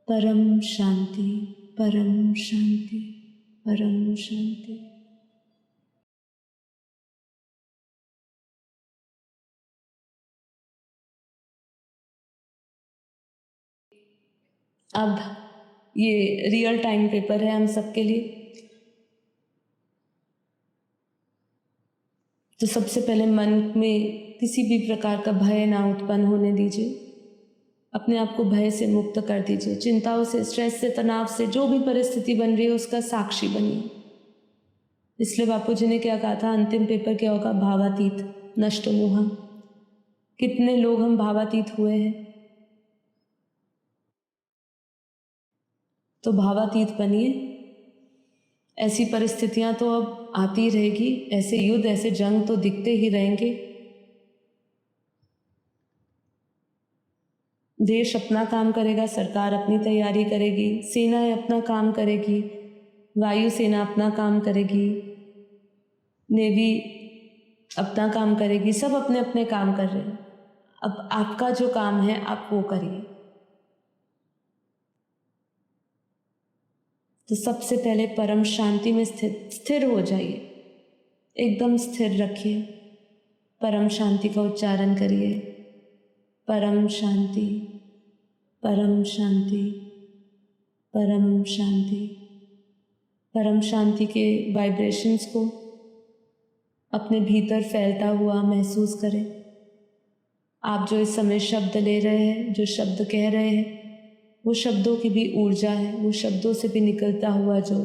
परम शांति, परम शांति, परम शांति। अब ये रियल टाइम पेपर है हम सबके लिए। तो सबसे पहले मन में किसी भी प्रकार का भय ना उत्पन्न होने दीजिए। अपने आप को भय से मुक्त कर दीजिए। चिंताओं से, स्ट्रेस से, तनाव से, जो भी परिस्थिति बन रही है उसका साक्षी बनिए। इसलिए बापू जी ने क्या कहा था, अंतिम पेपर क्या होगा? भावातीत, नष्ट मोहम। कितने लोग हम भावातीत हुए हैं? तो भावातीत बनिए। ऐसी परिस्थितियां तो अब आती रहेगी, ऐसे युद्ध, ऐसे जंग तो दिखते ही रहेंगे। देश अपना काम करेगा, सरकार अपनी तैयारी करेगी, सेनाएं अपना काम करेगी, वायुसेना अपना काम करेगी, नेवी अपना काम करेगी, सब अपने अपने काम कर रहे हैं। अब आपका जो काम है आप वो करिए। तो सबसे पहले परम शांति में स्थिर हो जाइए, एकदम स्थिर रखिए। परम शांति का उच्चारण करिए। परम शांति, परम शांति, परम शांति। परम शांति के वाइब्रेशंस को अपने भीतर फैलता हुआ महसूस करें। आप जो इस समय शब्द ले रहे हैं, जो शब्द कह रहे हैं, वो शब्दों की भी ऊर्जा है। वो शब्दों से भी निकलता हुआ जो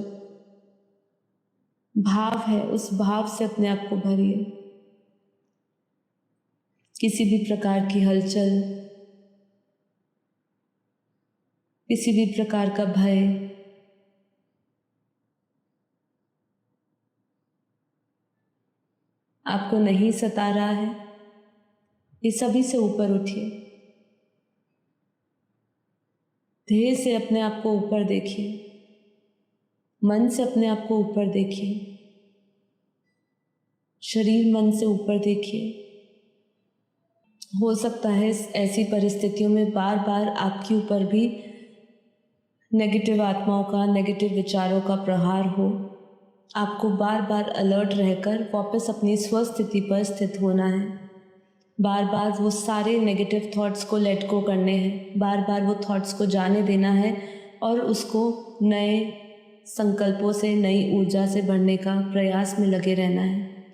भाव है, उस भाव से अपने आप को भरिए। किसी भी प्रकार की हलचल, किसी भी प्रकार का भय, आपको नहीं सता रहा है। ये सभी से ऊपर उठिए। धीरे से अपने आप को ऊपर देखिए। मन से अपने आप को ऊपर देखिए। शरीर मन से ऊपर देखिए। हो सकता है ऐसी परिस्थितियों में बार बार आपके ऊपर भी नेगेटिव आत्माओं का, नेगेटिव विचारों का प्रहार हो। आपको बार बार अलर्ट रहकर वापस अपनी स्वस्थिति पर स्थित होना है। बार बार वो सारे नेगेटिव थॉट्स को लेट गो करने हैं। बार बार वो थॉट्स को जाने देना है और उसको नए संकल्पों से, नई ऊर्जा से भरने का प्रयास में लगे रहना है।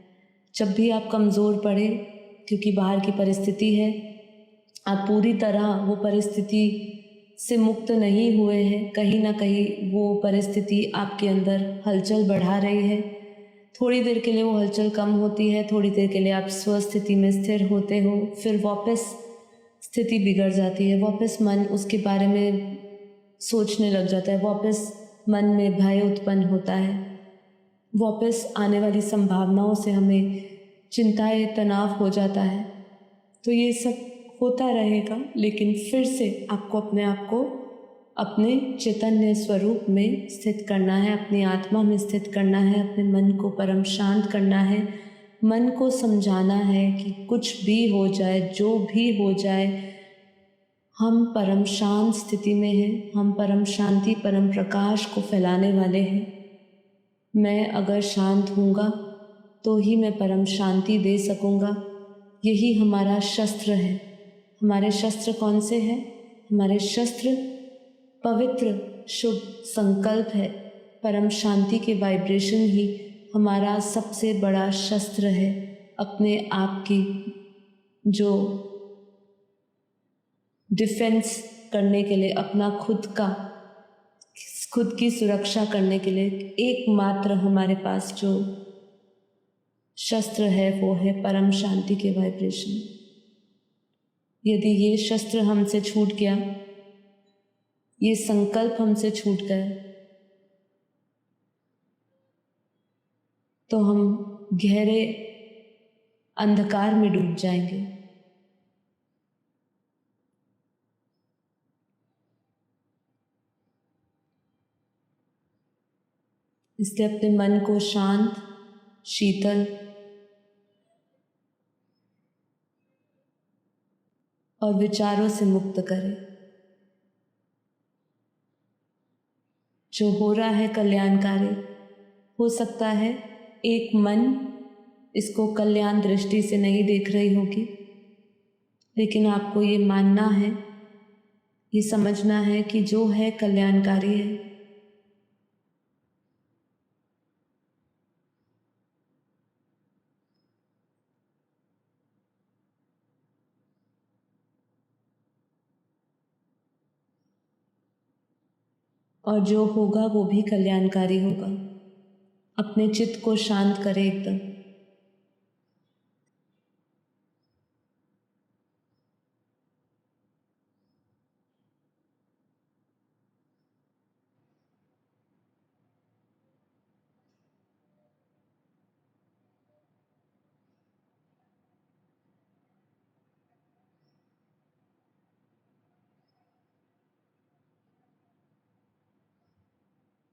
जब भी आप कमज़ोर पड़े, क्योंकि बाहर की परिस्थिति है, आप पूरी तरह वो परिस्थिति से मुक्त नहीं हुए हैं। कहीं ना कहीं वो परिस्थिति आपके अंदर हलचल बढ़ा रही है। थोड़ी देर के लिए वो हलचल कम होती है, थोड़ी देर के लिए आप स्वस्थिति में स्थिर होते हो, फिर वापस स्थिति बिगड़ जाती है। वापस मन उसके बारे में सोचने लग जाता है। वापस मन में भय उत्पन्न होता है। वापस आने वाली संभावनाओं से हमें चिंताएं, तनाव हो जाता है। तो ये सब होता रहेगा, लेकिन फिर से आपको अपने आप को अपने चैतन्य स्वरूप में स्थित करना है, अपनी आत्मा में स्थित करना है, अपने मन को परम शांत करना है। मन को समझाना है कि कुछ भी हो जाए, जो भी हो जाए, हम परम शांत स्थिति में हैं। हम परम शांति, परम प्रकाश को फैलाने वाले हैं। मैं अगर शांत हूँगा तो ही मैं परम शांति दे सकूँगा। यही हमारा शस्त्र है। हमारे शस्त्र कौन से हैं? हमारे शस्त्र पवित्र शुभ संकल्प है। परम शांति के वाइब्रेशन ही हमारा सबसे बड़ा शस्त्र है। अपने आप की जो डिफेंस करने के लिए, अपना खुद की सुरक्षा करने के लिए एकमात्र हमारे पास जो शस्त्र है वो है परम शांति के वाइब्रेशन। यदि ये शस्त्र हमसे छूट गया, ये संकल्प हमसे छूट गया, तो हम गहरे अंधकार में डूब जाएंगे। इसलिए अपने मन को शांत, शीतल और विचारों से मुक्त करें। जो हो रहा है कल्याणकारी। हो सकता है एक मन इसको कल्याण दृष्टि से नहीं देख रही होगी, लेकिन आपको ये मानना है, ये समझना है कि जो है कल्याणकारी है। और जो होगा वो भी कल्याणकारी होगा। अपने चित्त को शांत करें एकदम।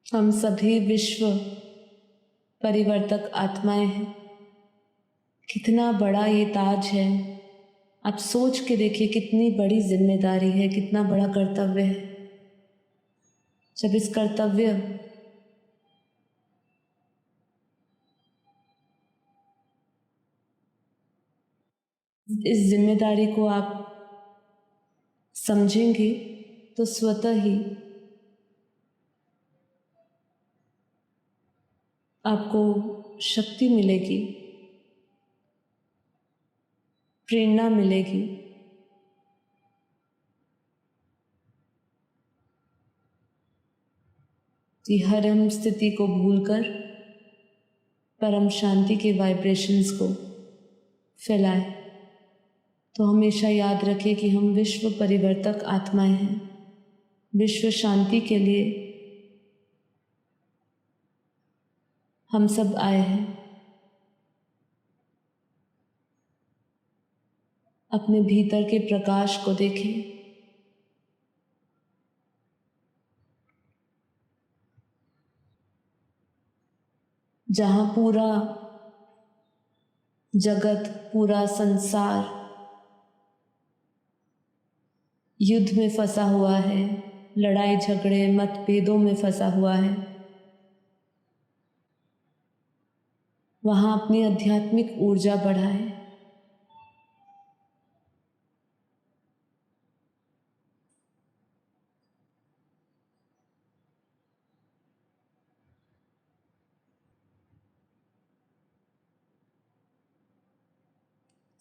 हम सभी विश्व परिवर्तक आत्माएं हैं। कितना बड़ा ये ताज है। आप सोच के देखिए कितनी बड़ी जिम्मेदारी है, कितना बड़ा कर्तव्य है। जब इस कर्तव्य इस जिम्मेदारी को आप समझेंगे तो स्वतः ही आपको शक्ति मिलेगी, प्रेरणा मिलेगी। कि हर हम स्थिति को भूलकर परम शांति के वाइब्रेशंस को फैलाए। तो हमेशा याद रखें कि हम विश्व परिवर्तक आत्माएं हैं। विश्व शांति के लिए हम सब आए हैं। अपने भीतर के प्रकाश को देखें। जहाँ पूरा जगत, पूरा संसार युद्ध में फंसा हुआ है, लड़ाई झगड़े मतभेदों में फंसा हुआ है, वहाँ अपनी आध्यात्मिक ऊर्जा बढ़ाएं।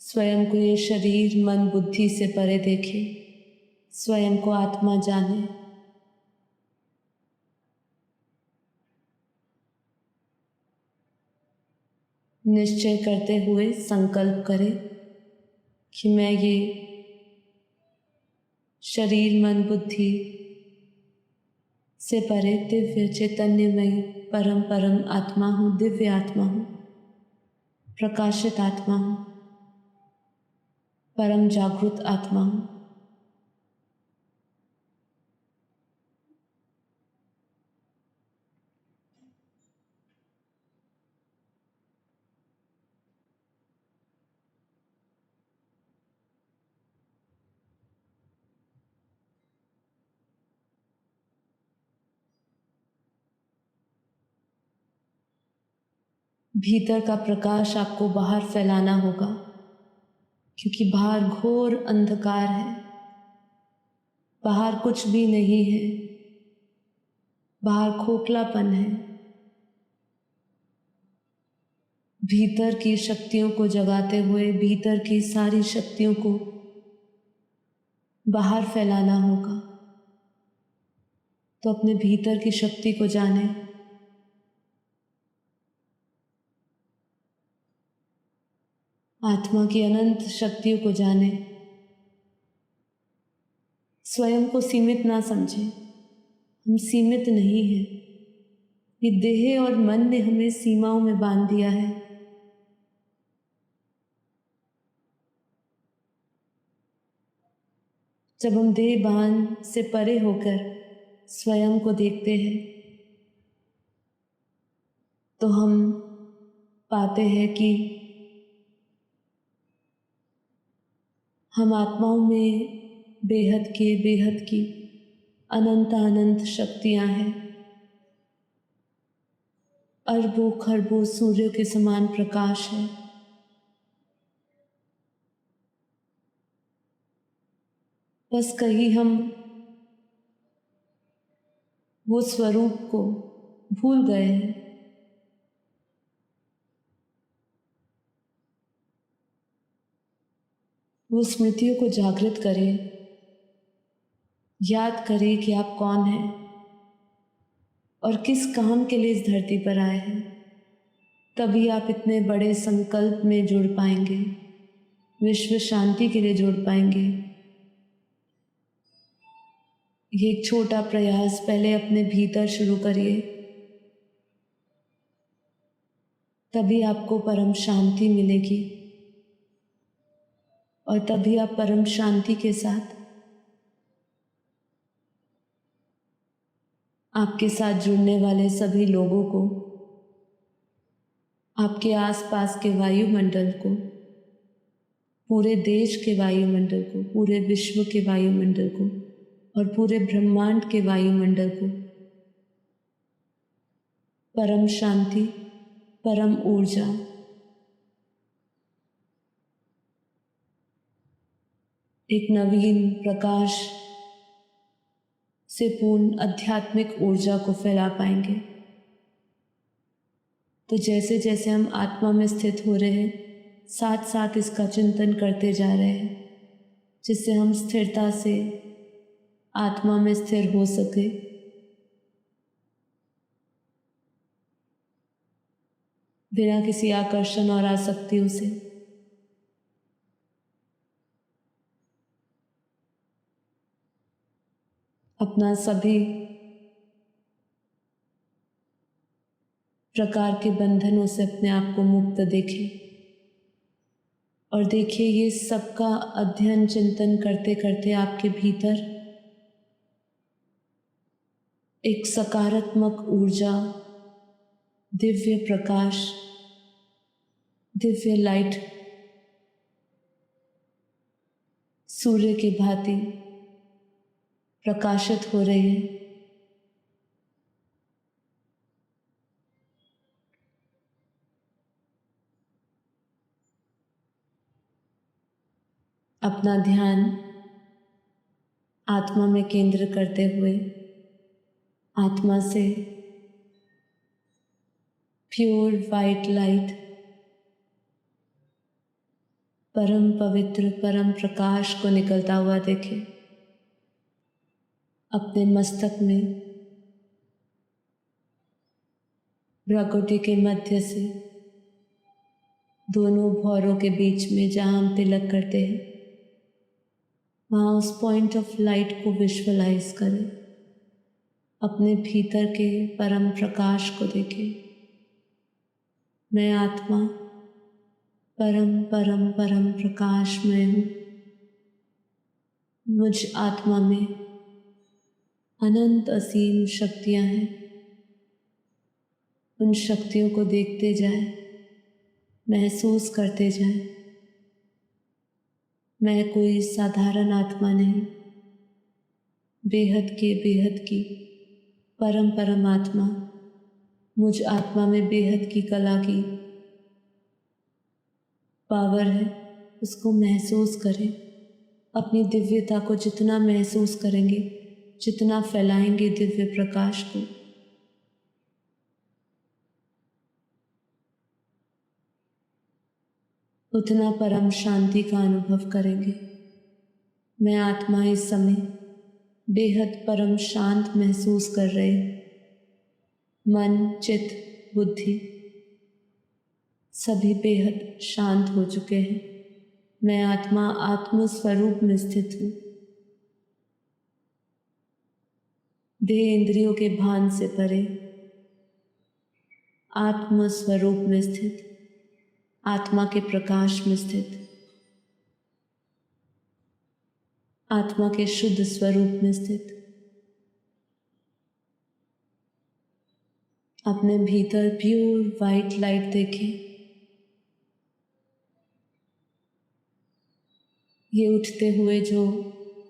स्वयं को ये शरीर मन बुद्धि से परे देखें। स्वयं को आत्मा जाने। निश्चय करते हुए संकल्प करें कि मैं ये शरीर मन बुद्धि से परे दिव्य चैतन्यमयी परम परम आत्मा हूँ, दिव्य आत्मा हूँ, प्रकाशित आत्मा हूँ, परम जागृत आत्मा हूँ। भीतर का प्रकाश आपको बाहर फैलाना होगा, क्योंकि बाहर घोर अंधकार है। बाहर कुछ भी नहीं है, बाहर खोखलापन है। भीतर की शक्तियों को जगाते हुए भीतर की सारी शक्तियों को बाहर फैलाना होगा। तो अपने भीतर की शक्ति को जाने। आत्मा की अनंत शक्तियों को जाने। स्वयं को सीमित ना समझें। हम सीमित नहीं हैं। ये देह और मन ने हमें सीमाओं में बांध दिया है। जब हम देह बांध से परे होकर स्वयं को देखते हैं तो हम पाते हैं कि हम आत्माओं में बेहद की अनंत अनंत शक्तियाँ हैं। अरबों खरबों सूर्यों के समान प्रकाश है। बस कहीं हम वो स्वरूप को भूल गए हैं। वो स्मृतियों को जागृत करें, याद करें कि आप कौन हैं और किस काम के लिए इस धरती पर आए हैं। तभी आप इतने बड़े संकल्प में जुड़ पाएंगे, विश्व शांति के लिए जुड़ पाएंगे। ये एक छोटा प्रयास पहले अपने भीतर शुरू करिए, तभी आपको परम शांति मिलेगी और तभी आप परम शांति के साथ आपके साथ जुड़ने वाले सभी लोगों को, आपके आसपास के वायुमंडल को, पूरे देश के वायुमंडल को, पूरे विश्व के वायुमंडल को और पूरे ब्रह्मांड के वायुमंडल को परम शांति, परम ऊर्जा, एक नवीन प्रकाश से पूर्ण आध्यात्मिक ऊर्जा को फैला पाएंगे। तो जैसे जैसे हम आत्मा में स्थित हो रहे हैं, साथ साथ इसका चिंतन करते जा रहे हैं, जिससे हम स्थिरता से आत्मा में स्थिर हो सके। बिना किसी आकर्षण और आसक्तियों से। अपना सभी प्रकार के बंधनों से अपने आप को मुक्त देखें और देखिए ये सबका अध्ययन चिंतन करते करते आपके भीतर एक सकारात्मक ऊर्जा, दिव्य प्रकाश, दिव्य लाइट सूर्य की भांति प्रकाशित हो रही है। अपना ध्यान आत्मा में केंद्र करते हुए आत्मा से प्योर वाइट लाइट, परम पवित्र परम प्रकाश को निकलता हुआ देखें। अपने मस्तक में भ्राकुटी के मध्य से दोनों भौरों के बीच में जहाँ हम तिलक करते हैं, वहाँ उस पॉइंट ऑफ लाइट को विजुअलाइज करें। अपने भीतर के परम प्रकाश को देखें। मैं आत्मा परम परम परम प्रकाश में हूँ। मुझ आत्मा में अनंत असीम शक्तियाँ हैं। उन शक्तियों को देखते जाएं, महसूस करते जाएं। मैं कोई साधारण आत्मा नहीं, बेहद के बेहद की परम परम आत्मा। मुझ आत्मा में बेहद की कला की पावर है, उसको महसूस करें। अपनी दिव्यता को जितना महसूस करेंगे, जितना फैलाएंगे दिव्य प्रकाश को, उतना परम शांति का अनुभव करेंगे। मैं आत्मा इस समय बेहद परम शांत महसूस कर रहे। मन, चित्त, बुद्धि सभी बेहद शांत हो चुके हैं। मैं आत्मा आत्म स्वरूप में स्थित हूँ। देह इंद्रियों के भान से परे आत्म स्वरूप में स्थित, आत्मा के प्रकाश में स्थित, आत्मा के शुद्ध स्वरूप में स्थित। अपने भीतर प्योर वाइट लाइट देखें। ये उठते हुए जो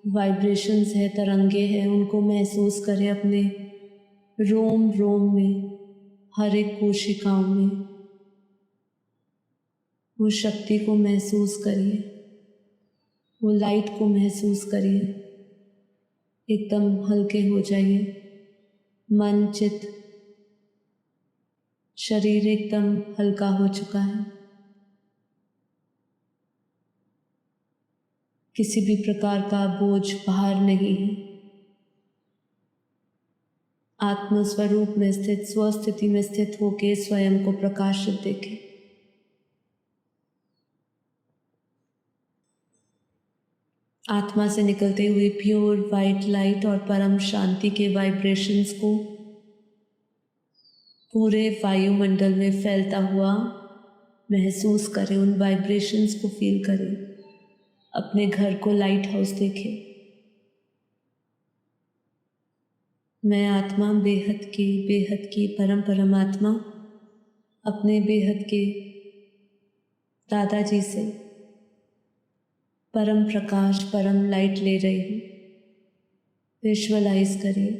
वाइब्रेशंस है, तरंगे हैं, उनको महसूस करें अपने रोम रोम में, हर एक कोशिकाओं में वो शक्ति को महसूस करिए, वो लाइट को महसूस करिए। एकदम हल्के हो जाइए। मन, चित्त, शरीर एकदम हल्का हो चुका है। किसी भी प्रकार का बोझ बाहर नहीं है। आत्म स्वरूप में स्थित, स्वस्थिति में स्थित होके स्वयं को प्रकाशित देखें। आत्मा से निकलते हुए प्योर वाइट लाइट और परम शांति के वाइब्रेशंस को पूरे वायुमंडल में फैलता हुआ महसूस करें। उन वाइब्रेशंस को फील करें। अपने घर को लाइट हाउस देखें। मैं आत्मा बेहद की परम परमात्मा अपने बेहद के दादाजी से परम प्रकाश, परम लाइट ले रही हूँ। विजुअलाइज करिए।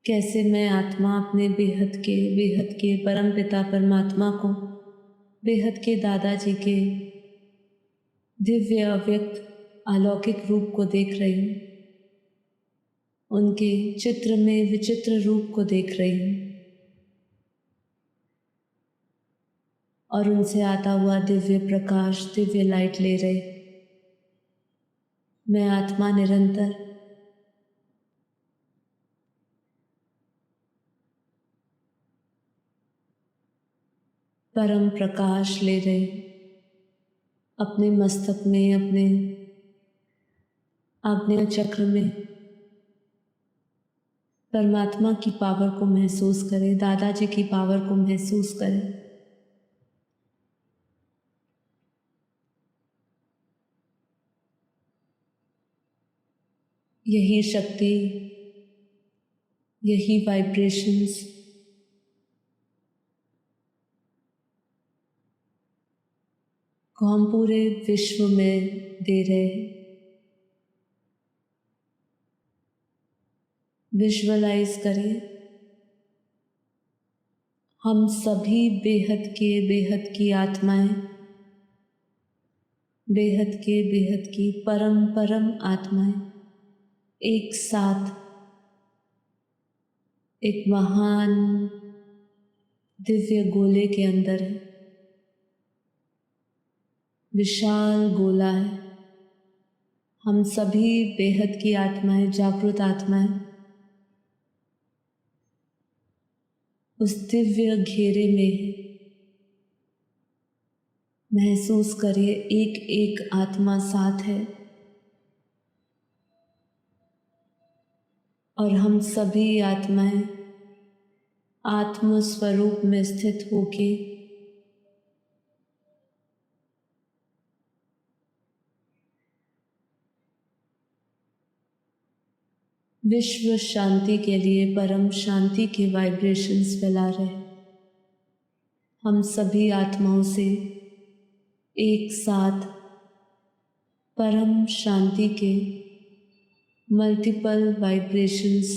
कैसे मैं आत्मा अपने बेहद के परम पिता परमात्मा को बेहद के दादाजी के दिव्य अव्यक्त अलौकिक रूप को देख रही हूँ। उनके चित्र में विचित्र रूप को देख रही हूँ और उनसे आता हुआ दिव्य प्रकाश, दिव्य लाइट ले रही। मैं आत्मा निरंतर परम प्रकाश ले रही। अपने मस्तक में, अपने आग्नेय चक्र में परमात्मा की पावर को महसूस करें। दादाजी की पावर को महसूस करें। यही शक्ति, यही वाइब्रेशंस को हम पूरे विश्व में दे रहे हैं। विजुअलाइज करिए। हम सभी बेहद की आत्माएं, बेहद की परम आत्माएं एक साथ एक महान दिव्य गोले के अंदर है। विशाल गोला है। हम सभी बेहद की आत्माएं, जागृत आत्माएं उस दिव्य घेरे में है। महसूस करिए एक एक आत्मा साथ है और हम सभी आत्माएं आत्म स्वरूप में स्थित होके विश्व शांति के लिए परम शांति के वाइब्रेशंस फैला रहे। हम सभी आत्माओं से एक साथ परम शांति के मल्टीपल वाइब्रेशंस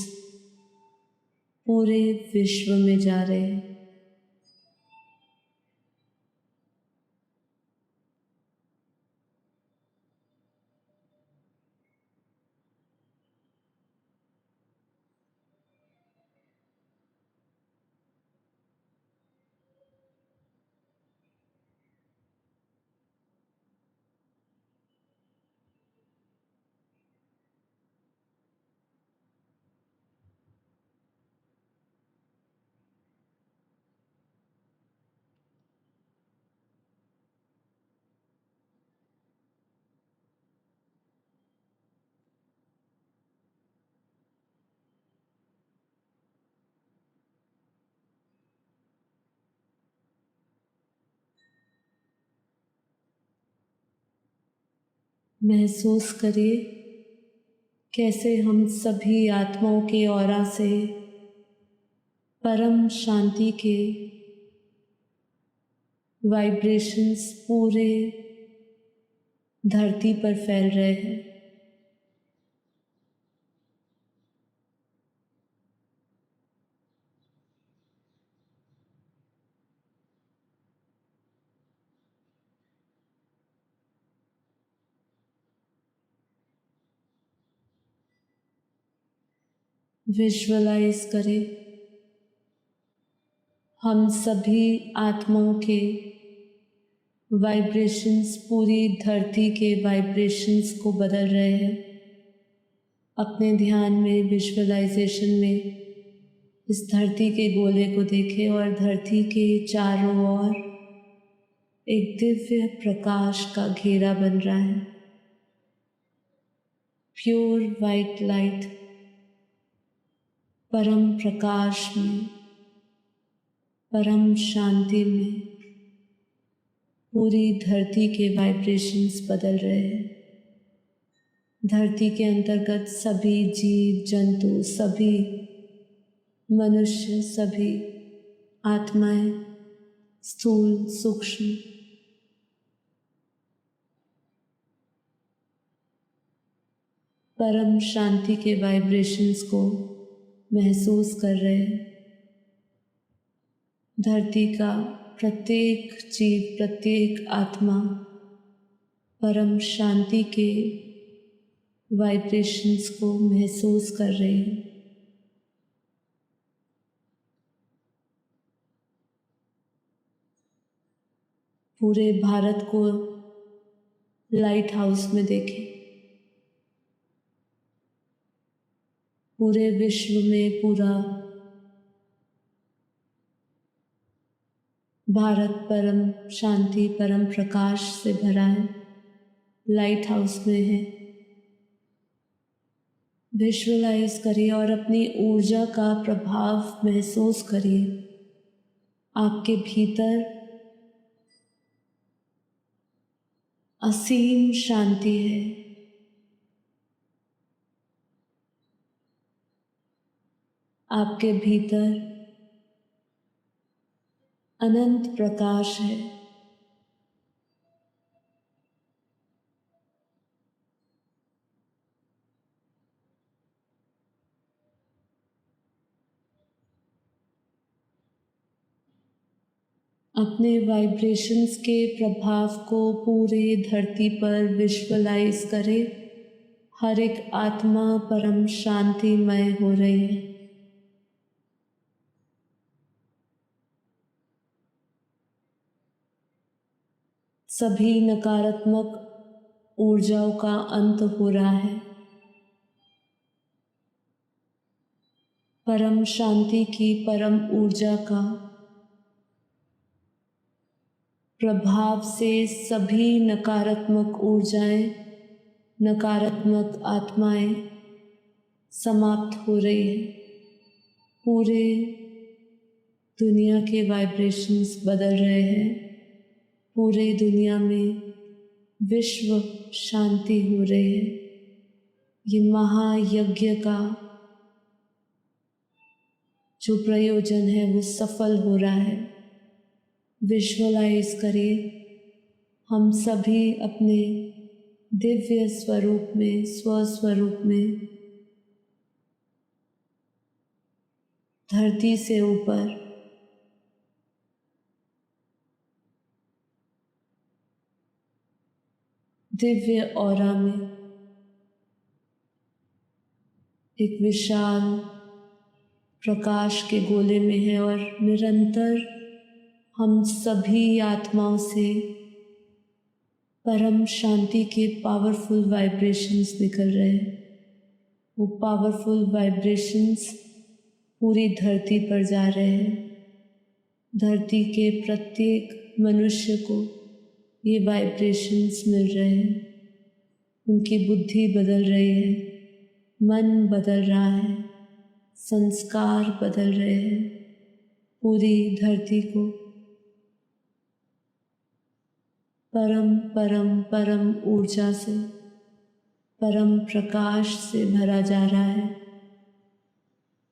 पूरे विश्व में जा रहे हैं। महसूस करिए कैसे हम सभी आत्माओं के ऑरा से परम शांति के वाइब्रेशंस पूरे धरती पर फैल रहे हैं। विजुअलाइज करें हम सभी आत्माओं के वाइब्रेशंस पूरी धरती के वाइब्रेशंस को बदल रहे हैं। अपने ध्यान में, विजुअलाइजेशन में इस धरती के गोले को देखें और धरती के चारों ओर एक दिव्य प्रकाश का घेरा बन रहा है। प्योर वाइट लाइट परम प्रकाश में, परम शांति में पूरी धरती के वाइब्रेशंस बदल रहे हैं। धरती के अंतर्गत सभी जीव जंतु, सभी मनुष्य, सभी आत्माएं, स्थूल सूक्ष्म, परम शांति के वाइब्रेशंस को महसूस कर रहे हैं। धरती का प्रत्येक जीव, प्रत्येक आत्मा परम शांति के वाइब्रेशंस को महसूस कर रहे हैं। पूरे भारत को लाइट हाउस में देखें। पूरे विश्व में पूरा भारत परम शांति, परम प्रकाश से भरा है, लाइट हाउस में है। विजुअलाइज करिए और अपनी ऊर्जा का प्रभाव महसूस करिए। आपके भीतर असीम शांति है। आपके भीतर अनंत प्रकाश है। अपने वाइब्रेशंस के प्रभाव को पूरे धरती पर विजुअलाइज करें। हर एक आत्मा परम शांतिमय हो रही है। सभी नकारात्मक ऊर्जाओं का अंत हो रहा है। परम शांति की परम ऊर्जा का प्रभाव से सभी नकारात्मक ऊर्जाएं, नकारात्मक आत्माएं समाप्त हो रही है। पूरे दुनिया के वाइब्रेशंस बदल रहे हैं। पूरे दुनिया में विश्व शांति हो रही है। ये महायज्ञ का जो प्रयोजन है वो सफल हो रहा है। विजुअलाइज करिए हम सभी अपने दिव्य स्वरूप में, स्वस्वरूप में धरती से ऊपर दिव्य ऑरा में एक विशाल प्रकाश के गोले में है और निरंतर हम सभी आत्माओं से परम शांति के पावरफुल वाइब्रेशंस निकल रहे हैं। वो पावरफुल वाइब्रेशंस पूरी धरती पर जा रहे हैं। धरती के प्रत्येक मनुष्य को ये वाइब्रेशंस मिल रहे हैं। उनकी बुद्धि बदल रही है, मन बदल रहा है, संस्कार बदल रहे हैं। पूरी धरती को परम परम परम ऊर्जा से, परम प्रकाश से भरा जा रहा है।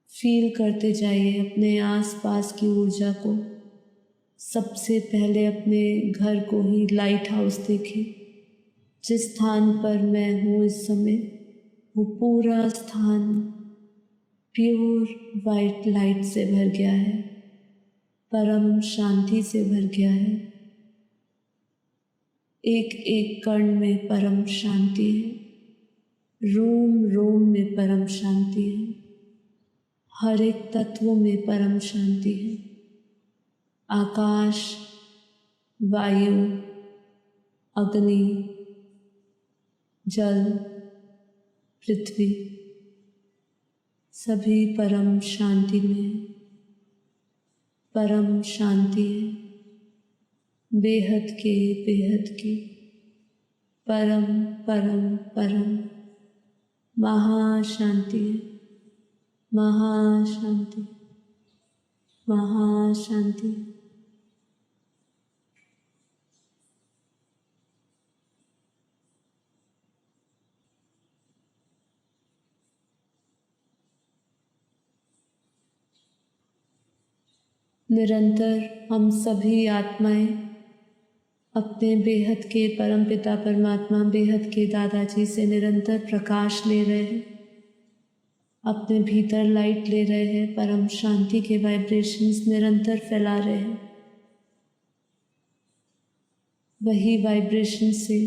फील करते जाइए अपने आसपास की ऊर्जा को। सबसे पहले अपने घर को ही लाइट हाउस देखें, जिस स्थान पर मैं हूँ इस समय, वो पूरा स्थान प्योर वाइट लाइट से भर गया है, परम शांति से भर गया है। एक एक कण में परम शांति है, रोम रोम में परम शांति है, हर एक तत्व में परम शांति है। आकाश, वायु, अग्नि, जल, पृथ्वी सभी परम शांति में, परम शांति है, बेहद की परम परम परम महाशांति है, महाशांति महाशांति। निरंतर हम सभी आत्माएं अपने बेहद के परमपिता परमात्मा, बेहद के दादाजी से निरंतर प्रकाश ले रहे हैं, अपने भीतर लाइट ले रहे हैं, परम शांति के वाइब्रेशंस निरंतर फैला रहे हैं। वही वाइब्रेशन से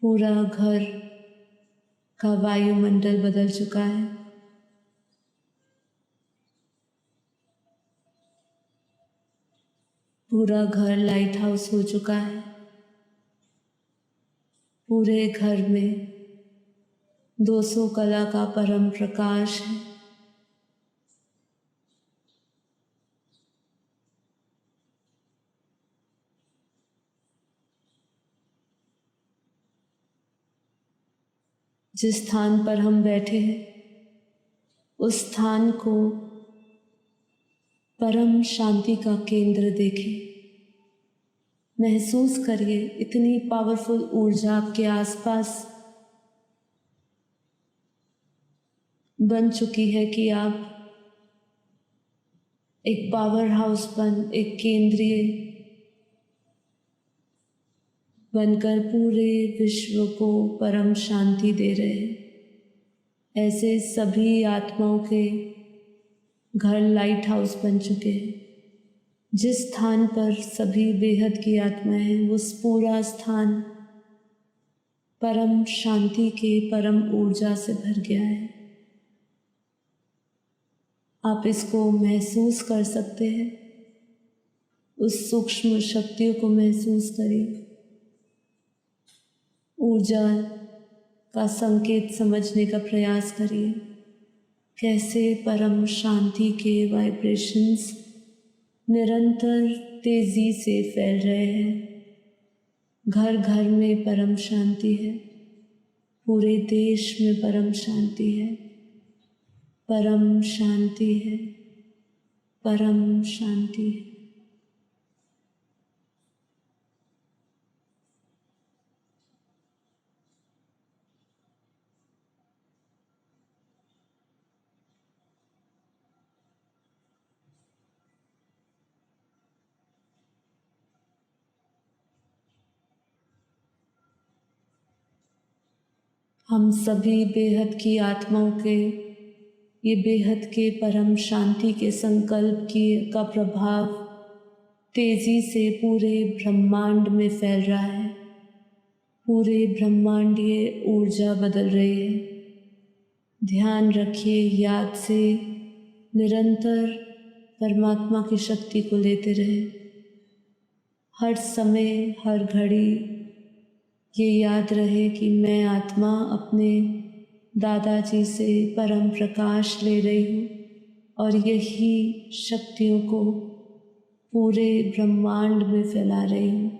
पूरा घर का वायुमंडल बदल चुका है। पूरा घर लाइट हाउस हो चुका है। पूरे घर में 200 कला का परम प्रकाश है। जिस स्थान पर हम बैठे हैं उस स्थान को परम शांति का केंद्र देखें। महसूस करिए इतनी पावरफुल ऊर्जा आपके आसपास बन चुकी है कि आप एक पावर हाउस एक केंद्रीय बनकर पूरे विश्व को परम शांति दे रहे हैं। ऐसे सभी आत्माओं के घर लाइट हाउस बन चुके हैं। जिस स्थान पर सभी बेहद की आत्माएं हैं, उस पूरा स्थान परम शांति के परम ऊर्जा से भर गया है। आप इसको महसूस कर सकते हैं। उस सूक्ष्म शक्तियों को महसूस करिए। ऊर्जा का संकेत समझने का प्रयास करिए। कैसे परम शांति के वाइब्रेशंस निरंतर तेजी से फैल रहे हैं। घर घर में परम शांति है। पूरे देश में परम शांति है। परम शांति है। परम शांति है। हम सभी बेहद की आत्माओं के ये बेहद के परम शांति के संकल्प का प्रभाव तेजी से पूरे ब्रह्मांड में फैल रहा है। पूरे ब्रह्मांडीय ऊर्जा बदल रही है। ध्यान रखिए, याद से निरंतर परमात्मा की शक्ति को लेते रहे। हर समय हर घड़ी ये याद रहे कि मैं आत्मा अपने दादाजी से परम प्रकाश ले रही हूँ और यही शक्तियों को पूरे ब्रह्मांड में फैला रही हूँ।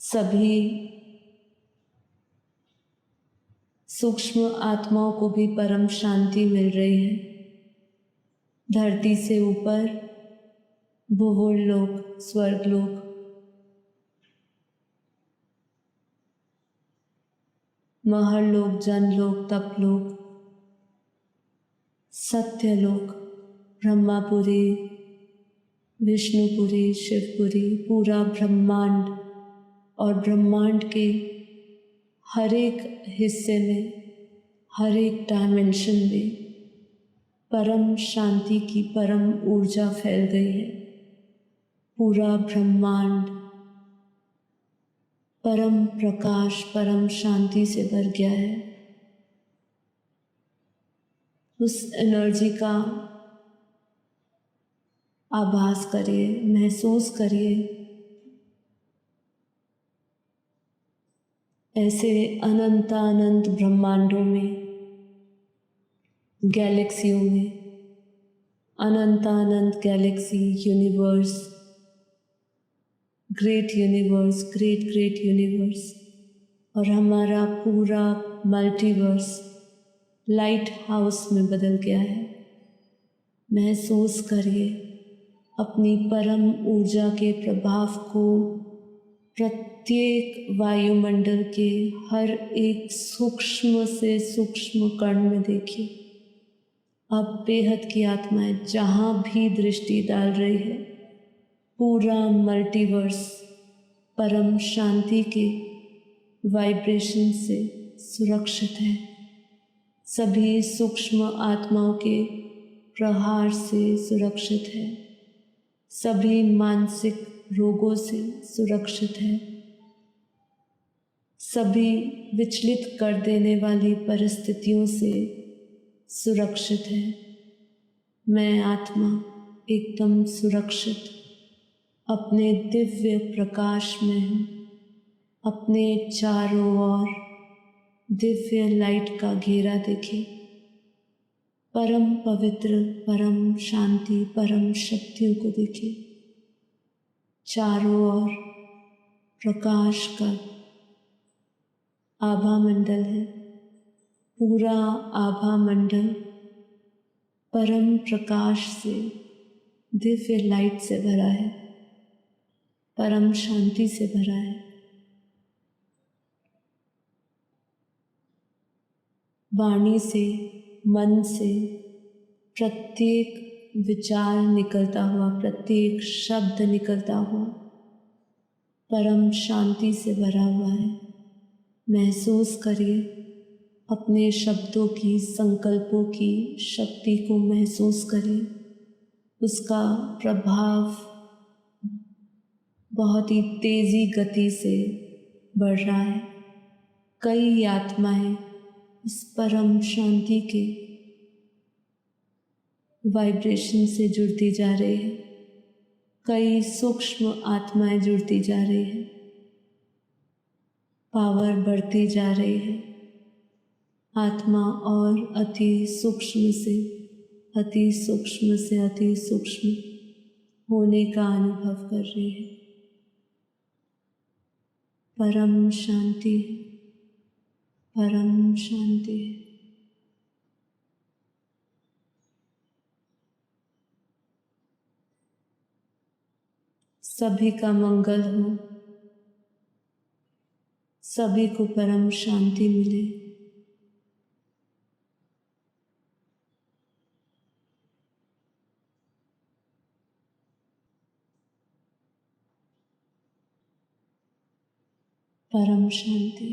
सभी सूक्ष्म आत्माओं को भी परम शांति मिल रही है। धरती से ऊपर भुवर्लोक, स्वर्गलोक, महरलोक, जनलोक, तपलोक, सत्यलोक, ब्रह्मापुरी, विष्णुपुरी, शिवपुरी, पूरा ब्रह्मांड और ब्रह्मांड के हर एक हिस्से में, हर एक डायमेंशन में परम शांति की परम ऊर्जा फैल गई है। पूरा ब्रह्मांड परम प्रकाश, परम शांति से भर गया है। उस एनर्जी का आभास करिए, महसूस करिए। ऐसे अनंत अनंत ब्रह्मांडों में, गैलेक्सियों में, अनंत अनंत galaxy, universe, great universe, great great universe और हमारा पूरा मल्टीवर्स लाइट हाउस में बदल गया है। महसूस करिए अपनी परम ऊर्जा के प्रभाव को प्रत्येक वायुमंडल के हर एक सूक्ष्म से सूक्ष्म कण में देखिए। अब बेहद की आत्माएं जहाँ भी दृष्टि डाल रही है, पूरा मल्टीवर्स परम शांति के वाइब्रेशन से सुरक्षित है। सभी सूक्ष्म आत्माओं के प्रहार से सुरक्षित है। सभी मानसिक रोगों से सुरक्षित है। सभी विचलित कर देने वाली परिस्थितियों से सुरक्षित है। मैं आत्मा एकदम सुरक्षित अपने दिव्य प्रकाश में हूँ। अपने चारों ओर दिव्य लाइट का घेरा देखिए। परम पवित्र, परम शांति, परम शक्तियों को देखिए। चारों ओर प्रकाश का आभा मंडल है। पूरा आभा मंडल परम प्रकाश से, दिव्य लाइट से भरा है, परम शांति से भरा है। वाणी से, मन से प्रत्येक विचार निकलता हुआ, प्रत्येक शब्द निकलता हुआ परम शांति से भरा हुआ है। महसूस करिए अपने शब्दों की, संकल्पों की शक्ति को महसूस करिए। उसका प्रभाव बहुत ही तेज़ी गति से बढ़ रहा है। कई आत्माएं इस परम शांति के वाइब्रेशन से जुड़ती जा रही है। कई सूक्ष्म आत्माएं जुड़ती जा रही है। पावर बढ़ती जा रही है। आत्मा और अति सूक्ष्म से अति सूक्ष्म से अति सूक्ष्म होने का अनुभव कर रही है। परम शांति, परम शांति। सभी का मंगल हो, सभी को परम शांति मिले। परम शांति।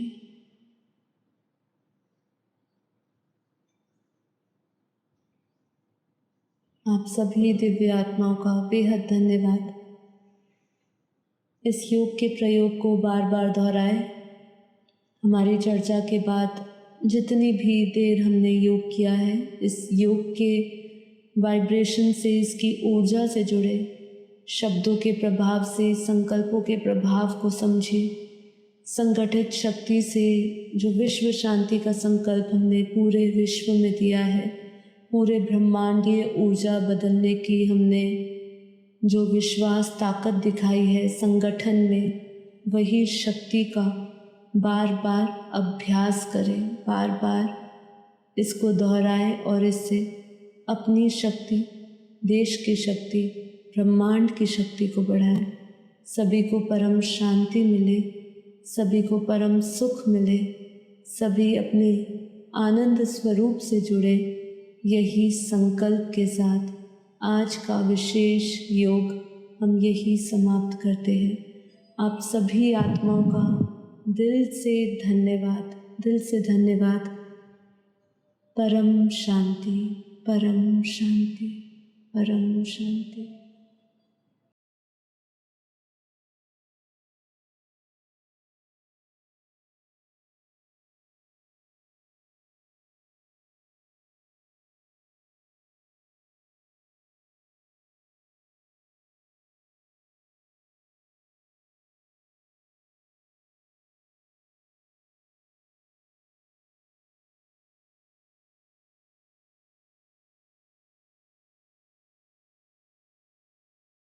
आप सभी दिव्य आत्माओं का बेहद धन्यवाद। इस योग के प्रयोग को बार बार दोहराएं। हमारी चर्चा के बाद जितनी भी देर हमने योग किया है, इस योग के वाइब्रेशन से, इसकी ऊर्जा से जुड़े शब्दों के प्रभाव से, संकल्पों के प्रभाव को समझिए। संगठित शक्ति से जो विश्व शांति का संकल्प हमने पूरे विश्व में दिया है, पूरे ब्रह्मांडीय ऊर्जा बदलने की हमने जो विश्वास, ताकत दिखाई है संगठन में, वही शक्ति का बार बार अभ्यास करें, बार बार इसको दोहराएं और इससे अपनी शक्ति, देश की शक्ति, ब्रह्मांड की शक्ति को बढ़ाएं। सभी को परम शांति मिले, सभी को परम सुख मिले, सभी अपने आनंद स्वरूप से जुड़े। यही संकल्प के साथ आज का विशेष योग हम यही समाप्त करते हैं। आप सभी आत्माओं का दिल से धन्यवाद, दिल से धन्यवाद। परम शांति, परम शांति, परम शांति।